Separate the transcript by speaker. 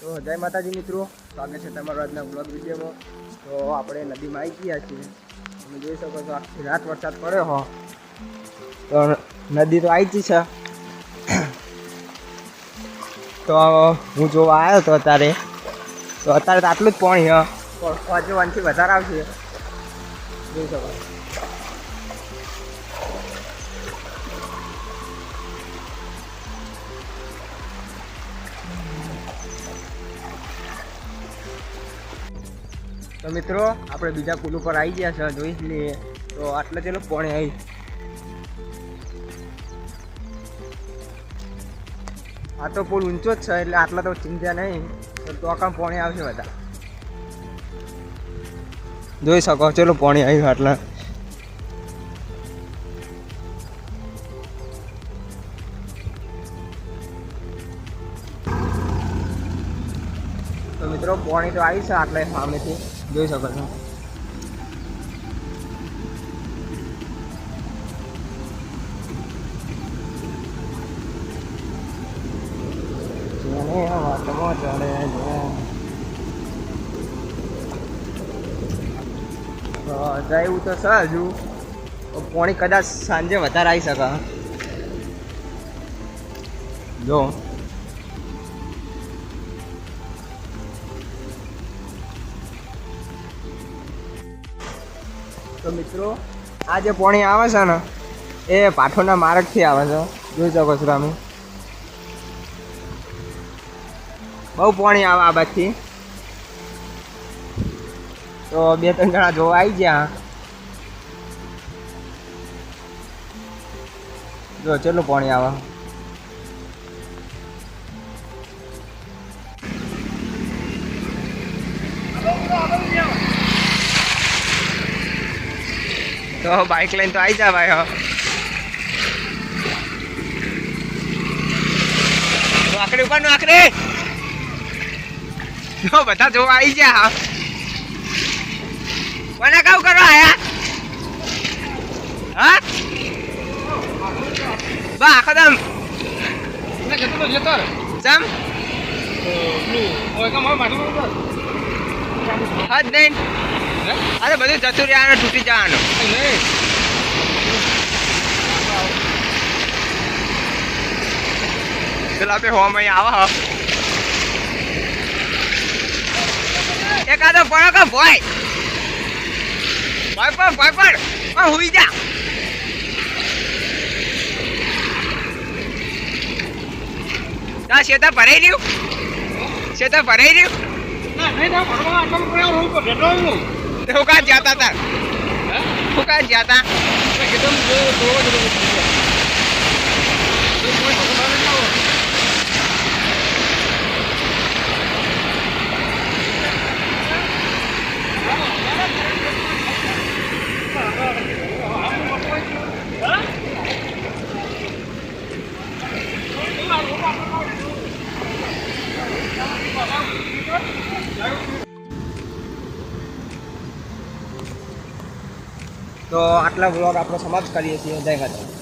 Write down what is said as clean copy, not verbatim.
Speaker 1: તો જય માતાજી મિત્રો, સ્વાગત છે તમારો આજના બ્લોગ વિડીયોમાં। તો આપણે નદીમાં આવી ગયા છીએ। તમે જોઈ શકો છો આખી રાત વરસાદ પડ્યો હો, તો નદી તો આવી જ છે। તો હું જોવા આવ્યો હતો અત્યારે તો આટલું જ પાણી હ, હજુ વનથી વધારે આવશે, જોઈ શકો। તો મિત્રો આપણે બીજા પુલ ઉપર આવી ગયા છે, જોઈ જ લઈએ। તો આટલે ચલો પાણી આવી, આ તો પુલ ઊંચો જ છે એટલે આટલા તો ચિંતા નહીં, તો કામ પાણી આવશે બધા, જોઈ શકો। ચલો પાણી આવ્યું આટલા। તો મિત્રો પાણી તો આવી છે આટલે સામેથી, જોઈ શકો છો। એવું તો છે હજુ, પાણી કદાચ સાંજે વધારે આવી શકે, જો તો મિત્રો આ જે પાણી આવે છે ને એ પાઠોના માર્ગથી આવે છે, જોઈ શકો છો તમે। બહુ પાણી આવે આ બાજુથી, તો 2-3 જણા જોવા આવી ગયા। જો ચેટલું પાણી આવે, તો બાઇક લઈને તો આવી જા ભાઈ। હા આકડે ઉપર નો આકડે, જો બધા જોવા આવી ગયા। હા કોને કાવ કરવા આયા? હા બા આખો દમ ને જતો જતર જમ ઓય કમ માથું ઉપર હદ નહીં, અરે બધું જતું રહ્યા, તૂટી જવાનું નહીં। ચલો આપણે હોમાં આવા, એકાદો પડો કે ભોય ભોય પણ હુઈ જા। ના શેતા ભરાઈ રહ્યું, શેતા ભરાઈ રહ્યું, હું કાં જતા હતા, હું કાં જતા તો આટલા બ્લોગ આપણે સમાપ્ત કરીએ છીએ। જય માતા।